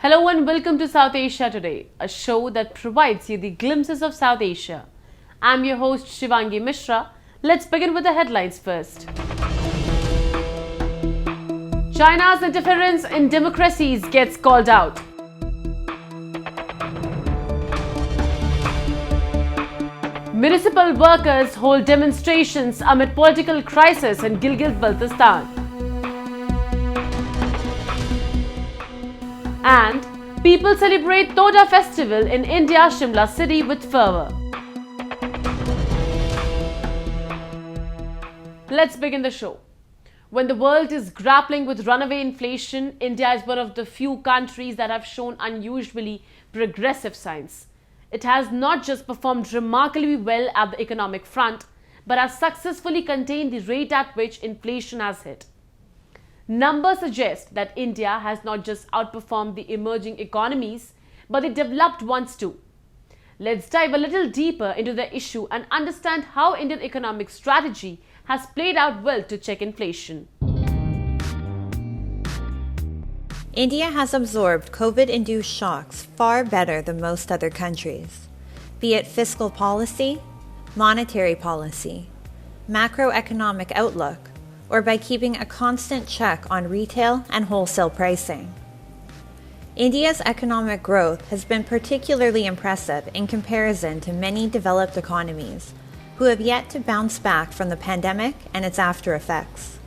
Hello and welcome to South Asia Today, a show that provides you the glimpses of South Asia. I'm your host Shivangi Mishra. Let's begin with the headlines first. China's interference in democracies gets called out. Municipal workers hold demonstrations amid political crisis in Gilgit-Baltistan. And people celebrate Toda festival in India, Shimla city with fervour. Let's begin the show. When the world is grappling with runaway inflation, India is one of the few countries that have shown unusually progressive signs. It has not just performed remarkably well at the economic front, but has successfully contained the rate at which inflation has hit. Numbers suggest that India has not just outperformed the emerging economies, but the developed ones too. Let's dive a little deeper into the issue and understand how Indian economic strategy has played out well to check inflation. India has absorbed COVID-induced shocks far better than most other countries, be it fiscal policy, monetary policy, macroeconomic outlook, or by keeping a constant check on retail and wholesale pricing. India's economic growth has been particularly impressive in comparison to many developed economies, who have yet to bounce back from the pandemic and its after effects.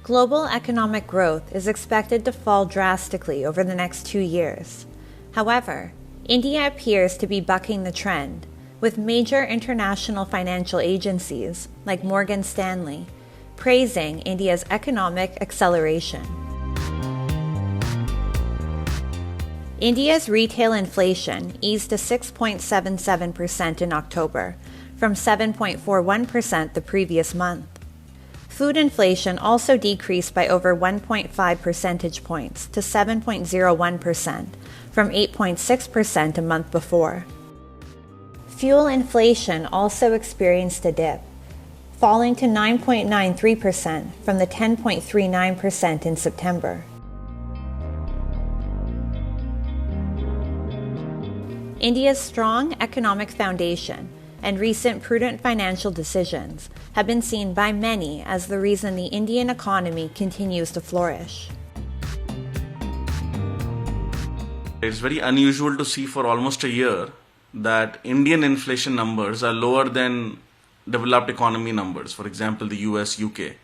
Global economic growth is expected to fall drastically over the next 2 years. However, India appears to be bucking the trend, with major international financial agencies like Morgan Stanley praising India's economic acceleration. India's retail inflation eased to 6.77% in October, from 7.41% the previous month. Food inflation also decreased by over 1.5 percentage points to 7.01%, from 8.6% a month before. Fuel inflation also experienced a dip, falling to 9.93% from the 10.39% in September. India's strong economic foundation and recent prudent financial decisions have been seen by many as the reason the Indian economy continues to flourish. It's very unusual to see for almost a year that Indian inflation numbers are lower than developed economy numbers, for example, the US, UK.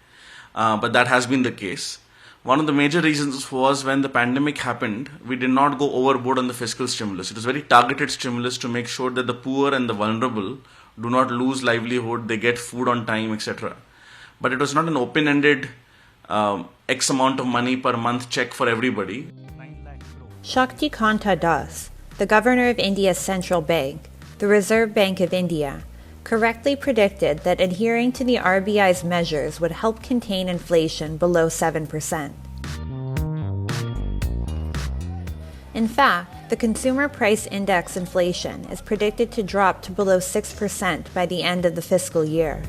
But that has been the case. One of the major reasons was when the pandemic happened, we did not go overboard on the fiscal stimulus. It was very targeted stimulus to make sure that the poor and the vulnerable do not lose livelihood, they get food on time, etc. But it was not an open-ended X amount of money per month check for everybody. Shakti Kanta Das, the governor of India's central bank, the Reserve Bank of India, correctly predicted that adhering to the RBI's measures would help contain inflation below 7%. In fact, the Consumer Price Index inflation is predicted to drop to below 6% by the end of the fiscal year.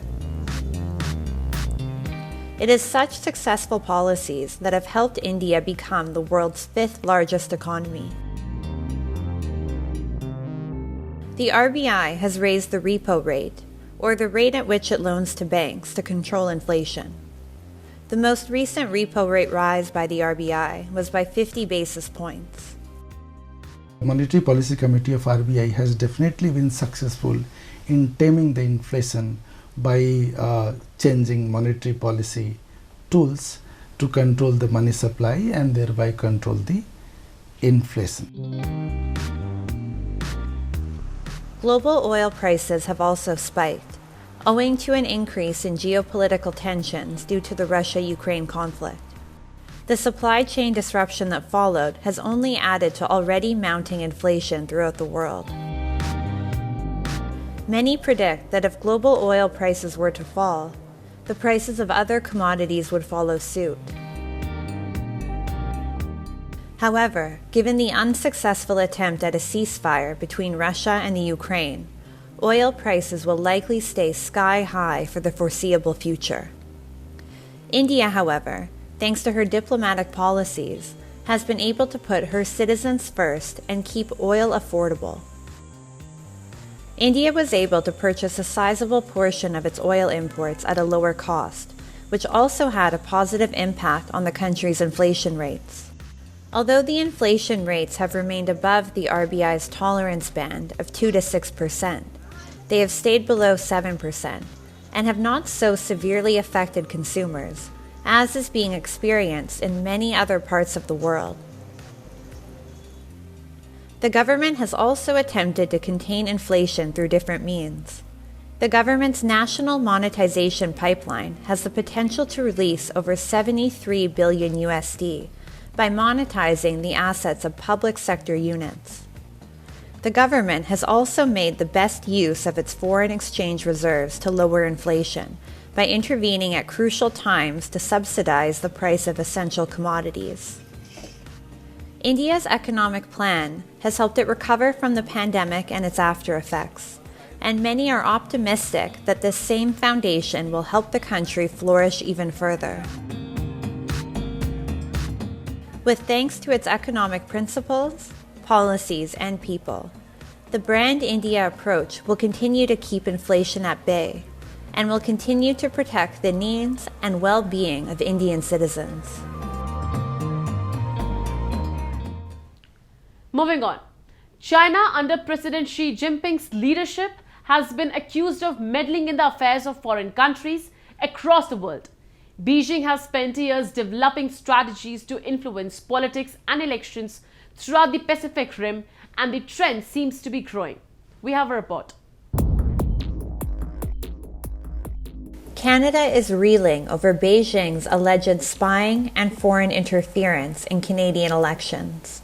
It is such successful policies that have helped India become the world's 5th largest economy. The RBI has raised the repo rate, or the rate at which it loans to banks, to control inflation. The most recent repo rate rise by the RBI was by 50 basis points. The Monetary Policy Committee of RBI has definitely been successful in taming the inflation by changing monetary policy tools to control the money supply and thereby control the inflation. Global oil prices have also spiked, owing to an increase in geopolitical tensions due to the Russia-Ukraine conflict. The supply chain disruption that followed has only added to already mounting inflation throughout the world. Many predict that if global oil prices were to fall, the prices of other commodities would follow suit. However, given the unsuccessful attempt at a ceasefire between Russia and the Ukraine, oil prices will likely stay sky high for the foreseeable future. India, however, thanks to her diplomatic policies, has been able to put her citizens first and keep oil affordable. India was able to purchase a sizable portion of its oil imports at a lower cost, which also had a positive impact on the country's inflation rates. Although the inflation rates have remained above the RBI's tolerance band of 2 to 6%, they have stayed below 7% and have not so severely affected consumers, as is being experienced in many other parts of the world. The government has also attempted to contain inflation through different means. The government's national monetization pipeline has the potential to release over 73 billion USD by monetizing the assets of public sector units. The government has also made the best use of its foreign exchange reserves to lower inflation by intervening at crucial times to subsidize the price of essential commodities. India's economic plan has helped it recover from the pandemic and its after effects, and many are optimistic that this same foundation will help the country flourish even further. With thanks to its economic principles, policies, and people, the Brand India approach will continue to keep inflation at bay and will continue to protect the needs and well-being of Indian citizens. Moving on, China under President Xi Jinping's leadership has been accused of meddling in the affairs of foreign countries across the world. Beijing has spent years developing strategies to influence politics and elections throughout the Pacific Rim, and the trend seems to be growing. We have a report. Canada is reeling over Beijing's alleged spying and foreign interference in Canadian elections.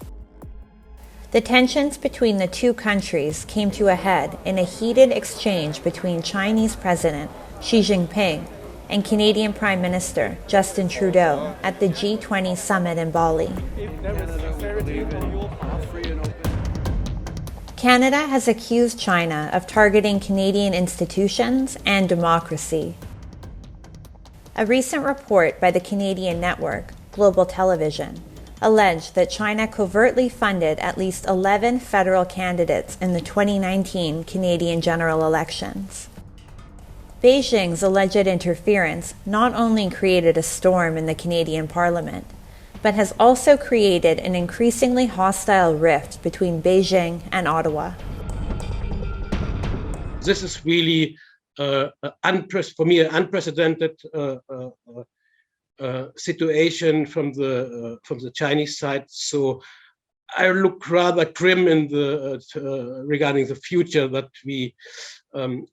The tensions between the two countries came to a head in a heated exchange between Chinese President Xi Jinping and Canadian Prime Minister Justin Trudeau at the G20 summit in Bali. Canada has accused China of targeting Canadian institutions and democracy. A recent report by the Canadian network, Global Television, alleged that China covertly funded at least 11 federal candidates in the 2019 Canadian general elections. Beijing's alleged interference not only created a storm in the Canadian Parliament, but has also created an increasingly hostile rift between Beijing and Ottawa. This is really, for me, an unprecedented situation from the Chinese side. So I look rather grim in regarding the future. That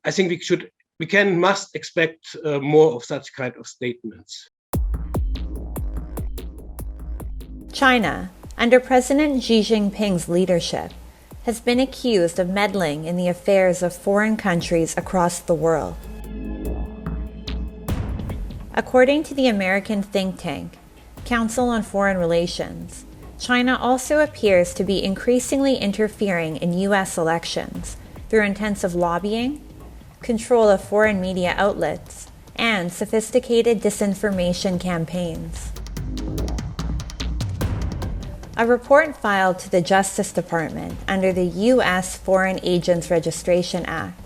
I think must expect more of such kind of statements. China, under President Xi Jinping's leadership, has been accused of meddling in the affairs of foreign countries across the world. According to the American think tank, Council on Foreign Relations, China also appears to be increasingly interfering in U.S. elections through intensive lobbying, control of foreign media outlets, and sophisticated disinformation campaigns. A report filed to the Justice Department under the U.S. Foreign Agents Registration Act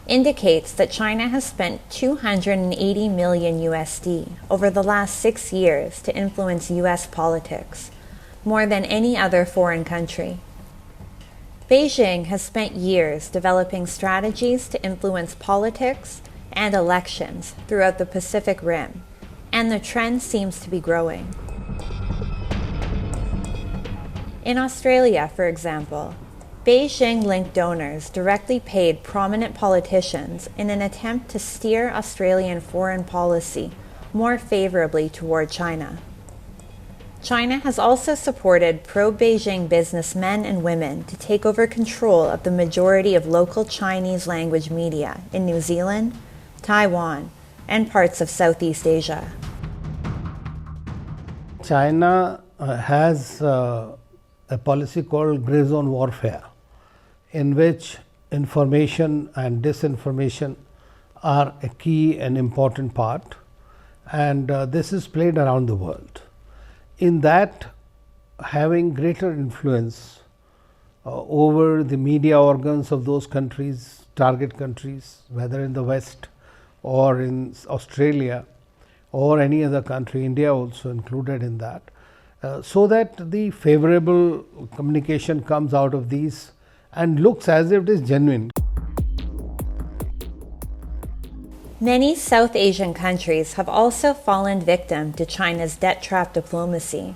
indicates that China has spent $280 million USD over the last 6 years to influence U.S. politics, more than any other foreign country. Beijing has spent years developing strategies to influence politics and elections throughout the Pacific Rim, and the trend seems to be growing. In Australia, for example, Beijing-linked donors directly paid prominent politicians in an attempt to steer Australian foreign policy more favorably toward China. China has also supported pro-Beijing businessmen and women to take over control of the majority of local Chinese language media in New Zealand, Taiwan, and parts of Southeast Asia. China has a policy called gray zone warfare, in which information and disinformation are a key and important part, and this is played around the world. In that having greater influence over the media organs of those countries, target countries, whether in the West or in Australia or any other country, India also included in that, so that the favorable communication comes out of these and looks as if it is genuine. Many South Asian countries have also fallen victim to China's debt trap diplomacy.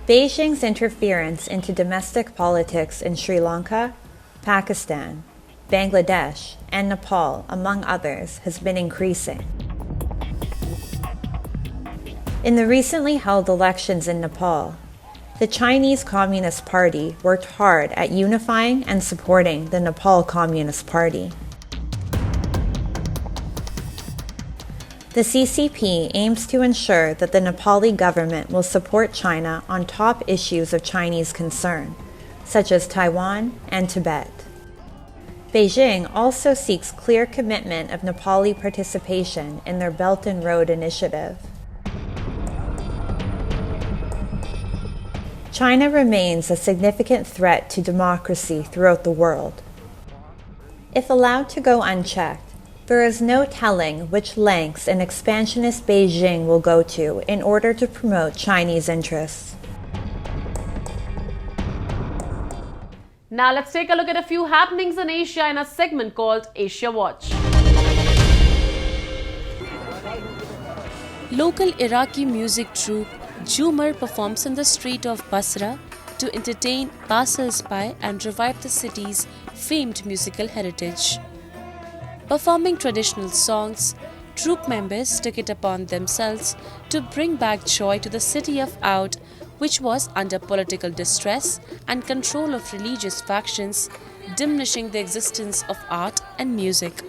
Beijing's interference into domestic politics in Sri Lanka, Pakistan, Bangladesh, and Nepal, among others, has been increasing. In the recently held elections in Nepal, the Chinese Communist Party worked hard at unifying and supporting the Nepal Communist Party. The CCP aims to ensure that the Nepali government will support China on top issues of Chinese concern, such as Taiwan and Tibet. Beijing also seeks clear commitment of Nepali participation in their Belt and Road Initiative. China remains a significant threat to democracy throughout the world. If allowed to go unchecked, there is no telling which lengths an expansionist Beijing will go to in order to promote Chinese interests. Now let's take a look at a few happenings in Asia in a segment called Asia Watch. Local Iraqi music troupe Jumar performs in the street of Basra to entertain passers-by and revive the city's famed musical heritage. Performing traditional songs, troupe members took it upon themselves to bring back joy to the city of Oud, which was under political distress and control of religious factions, diminishing the existence of art and music.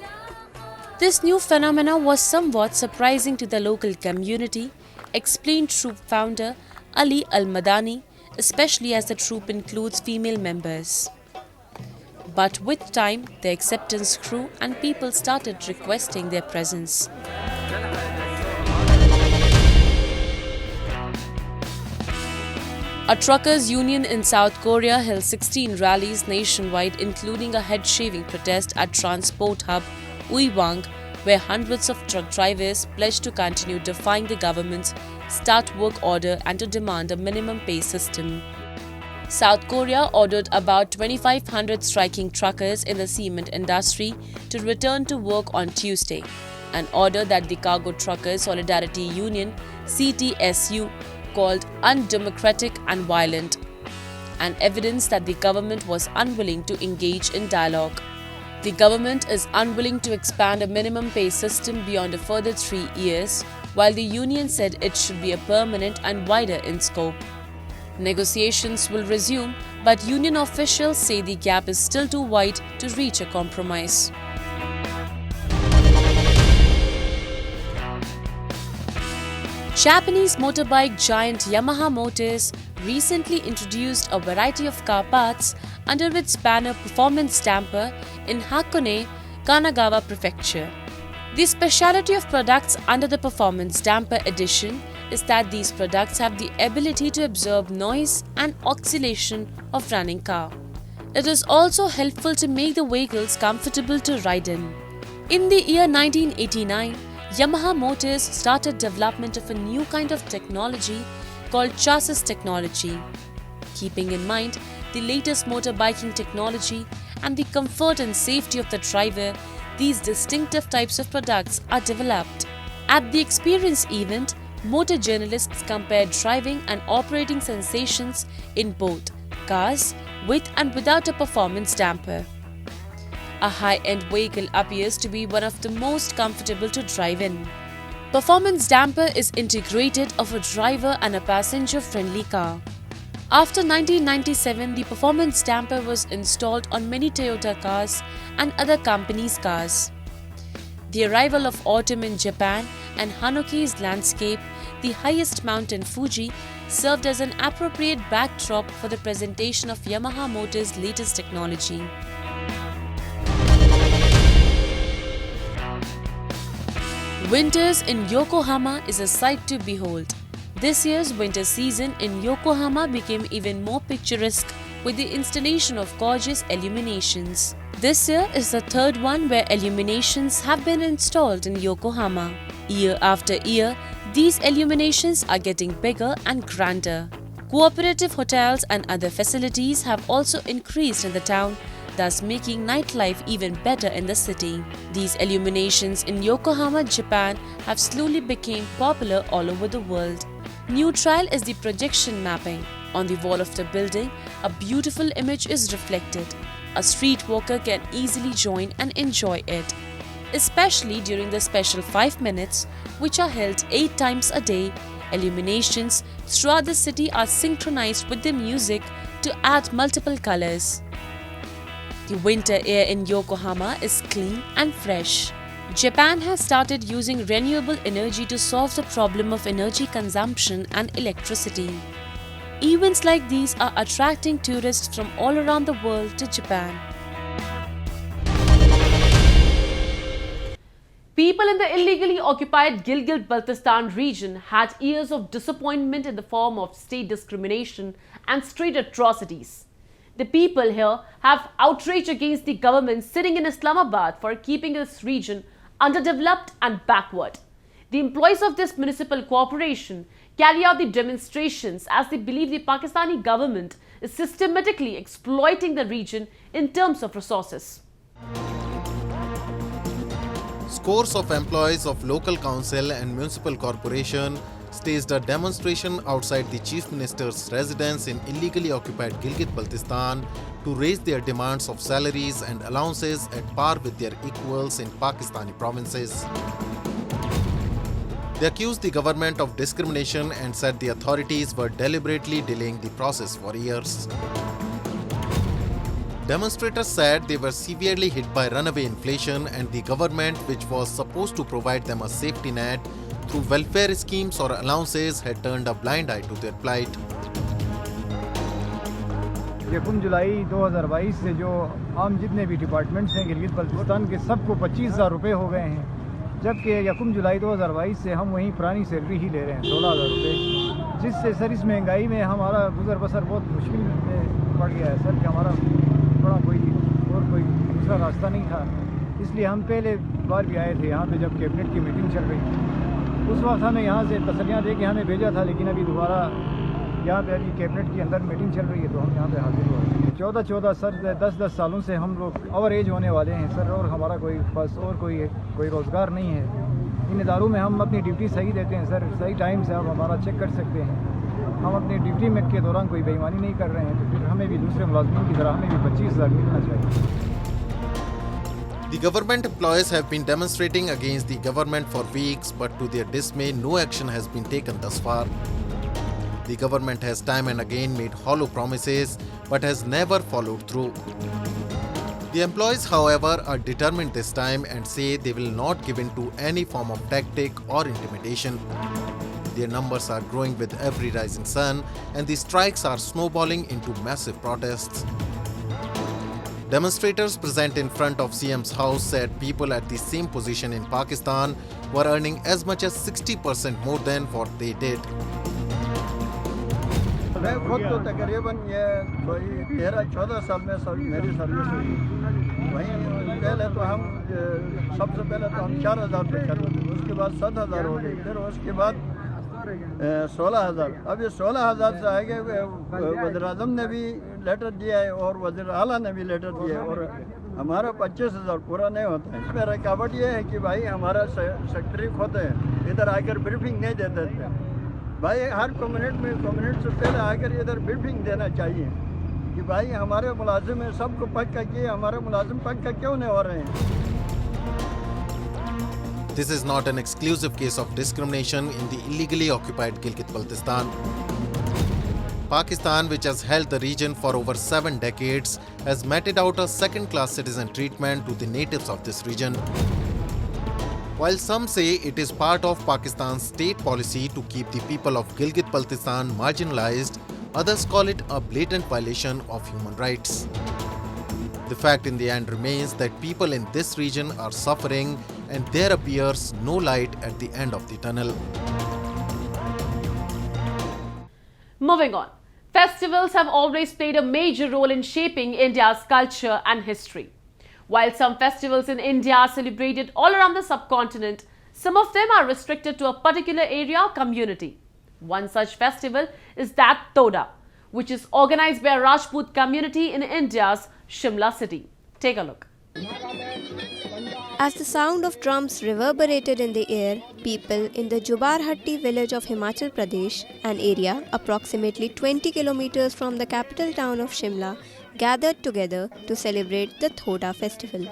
This new phenomena was somewhat surprising to the local community, explained troupe founder Ali Al-Madani, especially as the troupe includes female members. But with time, the acceptance grew and people started requesting their presence. A truckers' union in South Korea held 16 rallies nationwide, including a head-shaving protest at transport hub Uiwang, where hundreds of truck drivers pledged to continue defying the government's start work order and to demand a minimum pay system. South Korea ordered about 2,500 striking truckers in the cement industry to return to work on Tuesday, an order that the Cargo Truckers Solidarity Union (CTSU) called undemocratic and violent, and evidence that the government was unwilling to engage in dialogue. The government is unwilling to expand a minimum pay system beyond a further 3 years, while the union said it should be a permanent and wider in scope. Negotiations will resume, but union officials say the gap is still too wide to reach a compromise. Japanese motorbike giant Yamaha Motors recently introduced a variety of car parts under its banner Performance Damper in Hakone, Kanagawa Prefecture. The speciality of products under the Performance Damper edition is that these products have the ability to absorb noise and oscillation of running car. It is also helpful to make the vehicles comfortable to ride in. In the year 1989, Yamaha Motors started development of a new kind of technology called chassis technology. Keeping in mind the latest motorbiking technology and the comfort and safety of the driver, these distinctive types of products are developed. At the experience event, motor journalists compared driving and operating sensations in both cars with and without a performance damper. A high-end vehicle appears to be one of the most comfortable to drive in. Performance damper is integrated of a driver and a passenger-friendly car. After 1997, the performance damper was installed on many Toyota cars and other companies' cars. The arrival of autumn in Japan and Hanoki's landscape, the highest mountain Fuji, served as an appropriate backdrop for the presentation of Yamaha Motors' latest technology. Winters in Yokohama is a sight to behold. This year's winter season in Yokohama became even more picturesque with the installation of gorgeous illuminations. This year is the third one where illuminations have been installed in Yokohama. Year after year, these illuminations are getting bigger and grander. Cooperative hotels and other facilities have also increased in the town, thus making nightlife even better in the city. These illuminations in Yokohama, Japan have slowly become popular all over the world. New trial is the projection mapping. On the wall of the building, a beautiful image is reflected. A street walker can easily join and enjoy it. Especially during the special 5 minutes, which are held 8 times a day, illuminations throughout the city are synchronized with the music to add multiple colors. The winter air in Yokohama is clean and fresh. Japan has started using renewable energy to solve the problem of energy consumption and electricity. Events like these are attracting tourists from all around the world to Japan. People in the illegally occupied Gilgit-Baltistan region had years of disappointment in the form of state discrimination and state atrocities. The people here have outrage against the government sitting in Islamabad for keeping this region underdeveloped and backward. The employees of this municipal corporation carry out the demonstrations as they believe the Pakistani government is systematically exploiting the region in terms of resources. Scores of employees of local council and municipal corporation staged a demonstration outside the Chief Minister's residence in illegally occupied Gilgit-Baltistan to raise their demands of salaries and allowances at par with their equals in Pakistani provinces. They accused the government of discrimination and said the authorities were deliberately delaying the process for years. Demonstrators said they were severely hit by runaway inflation and the government, which was supposed to provide them a safety net through welfare schemes or allowances, had turned a blind eye to their plight. यकम जुलाई 2022 से जो आम जितने भी departments हैं गिलगित बल्तिस्तान के सबको 25,000 रुपये हो गए हैं, जबकि यकम जुलाई 2022 से हम वहीं पुरानी सैलरी ही ले रहे हैं 16,000 रुपये, जिससे सर इस महंगाई में हमारा गुजर बसर बहुत मुश्किल में पड़ गया है सर कि हमारा थोड़ा कोई दूसरा रास्ता नहीं था। इसलिए हम पहले बार भी आए थे यहाँ पे जब कैबिनेट की मीटिंग चल रही थी, उस वक्त हमें यहाँ से तसल्लियाँ दे के हमें भेजा था, लेकिन अभी दोबारा यहाँ पे अभी कैबिनेट के अंदर मीटिंग चल रही है तो हम यहाँ पे हाजिर हुए। 14 सर 10 सालों से हम लोग ओवर एज होने वाले हैं सर, और हमारा कोई बस और कोई रोज़गार नहीं है। इन इदारों में हम अपनी ड्यूटी सही देते हैं सर, सही टाइम से आप हमारा चेक कर सकते हैं। हम अपनी ड्यूटी में के दौरान कोई बेईमानी नहीं कर रहे हैं, तो फिर हमें भी दूसरे मुलाज़िमीन की तरह हमें भी 25,000 मिलना चाहिए। The government employees have been demonstrating against the government for weeks, but to their dismay, no action has been taken thus far. The government has time and again made hollow promises, but has never followed through. The employees, however, are determined this time and say they will not give in to any form of tactic or intimidation. Their numbers are growing with every rising sun, and the strikes are snowballing into massive protests. Demonstrators present in front of CM's house said people at the same position in Pakistan were earning as much as 60% more than what they did. मैं खुद तो तकरीबन ये 13-14 साल में मेरी service हुई। वहीं पहले तो हम सबसे पहले तो हम 4,000 रुपये करते थे, उसके बाद 7,000 हो गई, फिर उसके बाद 16,000। अब ये 16,000 से आगे वज़ीर-ए-आज़म ने भी लेटर दिया है और वज़ीर आला ने भी लेटर दिया है, और हमारा 25,000 पूरा नहीं होता है। इसमें रुकावट ये है कि भाई हमारा सेक्रेटरी खुद है, इधर आकर ब्रीफिंग नहीं देते थे। भाई हर कम्युनिटी से पहले आकर इधर ब्रीफिंग देना चाहिए कि भाई हमारे मुलाजिम हैं, सबको पक्का किए, हमारे मुलाजिम पक्का क्यों नहीं हो रहे हैं। This is not an exclusive case of discrimination in the illegally occupied Gilgit-Baltistan. Pakistan, which has held the region for over 7 decades, has meted out a second-class citizen treatment to the natives of this region. While some say it is part of Pakistan's state policy to keep the people of Gilgit-Baltistan marginalized, others call it a blatant violation of human rights. The fact in the end remains that people in this region are suffering and there appears no light at the end of the tunnel. Moving on. Festivals have always played a major role in shaping India's culture and history. While some festivals in India are celebrated all around the subcontinent, some of them are restricted to a particular area or community. One such festival is that Thoda, which is organized by a Rajput community in India's Shimla city. Take a look. As the sound of drums reverberated in the air, people in the Jubarhatti village of Himachal Pradesh, an area approximately 20 kilometers from the capital town of Shimla, gathered together to celebrate the Thoda festival.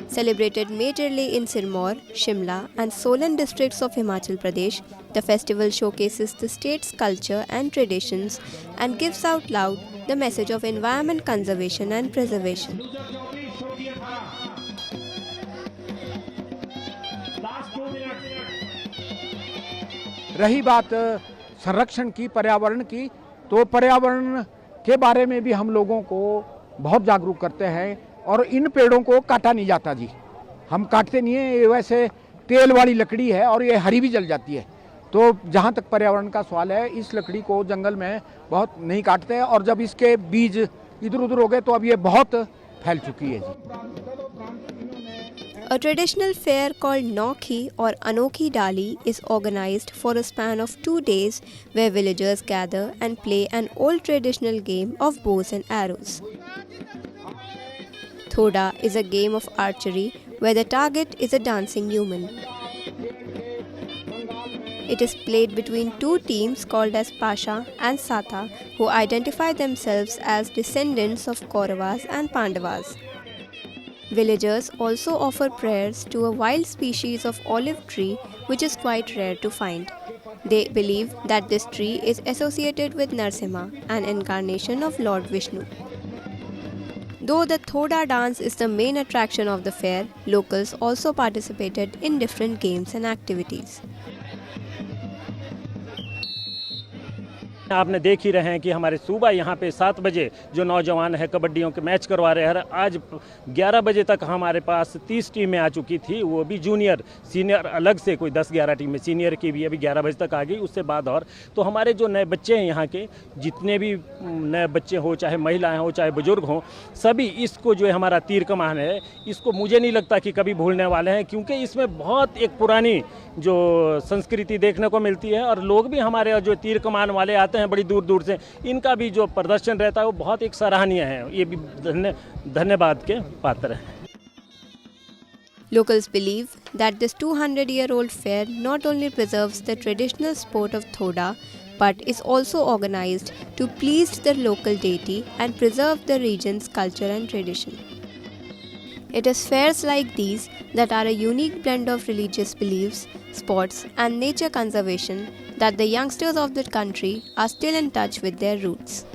Celebrated majorly in Sirmaur, Shimla and Solan districts of Himachal Pradesh, the festival showcases the state's culture and traditions and gives out loud the message of environment conservation and preservation. रही बात संरक्षण की, पर्यावरण की, तो पर्यावरण के बारे में भी हम लोगों को बहुत जागरूक करते हैं और इन पेड़ों को काटा नहीं जाता जी, हम काटते नहीं है। ये वैसे तेल वाली लकड़ी है और ये हरी भी जल जाती है, तो जहाँ तक पर्यावरण का सवाल है इस लकड़ी को जंगल में बहुत नहीं काटते हैं और जब इसके बीज इधर उधर हो गए तो अब ये बहुत फैल चुकी है जी। A traditional fair called Nokhi or Anokhi Dali is organized for a span of 2 days where villagers gather and play an old traditional game of bows and arrows. Thoda is a game of archery where the target is a dancing human. It is played between two teams called as Pasha and Sata, who identify themselves as descendants of Kauravas and Pandavas. Villagers also offer prayers to a wild species of olive tree which is quite rare to find. They believe that this tree is associated with Narsimha, an incarnation of Lord Vishnu. Though the Thoda dance is the main attraction of the fair, locals also participated in different games and activities. आपने देख ही रहे हैं कि हमारे सूबा यहाँ पे 7 बजे जो नौजवान है कबड्डियों के मैच करवा रहे हैं। आज 11 बजे तक हमारे पास 30 टीमें आ चुकी थी, वो भी जूनियर सीनियर अलग से कोई 10-11 टीमें सीनियर की भी अभी 11 बजे तक आ गई, उससे बाद और तो हमारे जो नए बच्चे हैं यहाँ के, जितने भी नए बच्चे हो, चाहे महिलाएं हो चाहे बुजुर्ग हों, सभी इसको जो है हमारा तीर कमान है, इसको मुझे नहीं लगता कि कभी भूलने वाले हैं, क्योंकि इसमें बहुत एक पुरानी जो संस्कृति देखने को मिलती है और लोग भी हमारे जो तीर कमान वाले आते हैं बड़ी दूर दूर से, इनका भी जो प्रदर्शन रहता है वो बहुत एक सराहनीय है, ये भी धन्यवाद के पात्र है। Locals believe that this 200-year-old fair not only preserves the traditional sport of Thoda, but is also organized to please the local deity and preserve the region's culture and tradition. It is fairs like these that are a unique blend of religious beliefs, sports and nature conservation that the youngsters of the country are still in touch with their roots.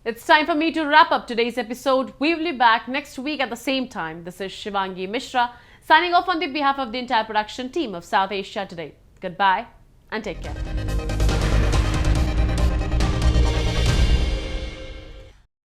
It's time for me to wrap up today's episode. We will be back next week at the same time. This is Shivangi Mishra signing off on the behalf of the entire production team of South Asia Today. Goodbye and take care.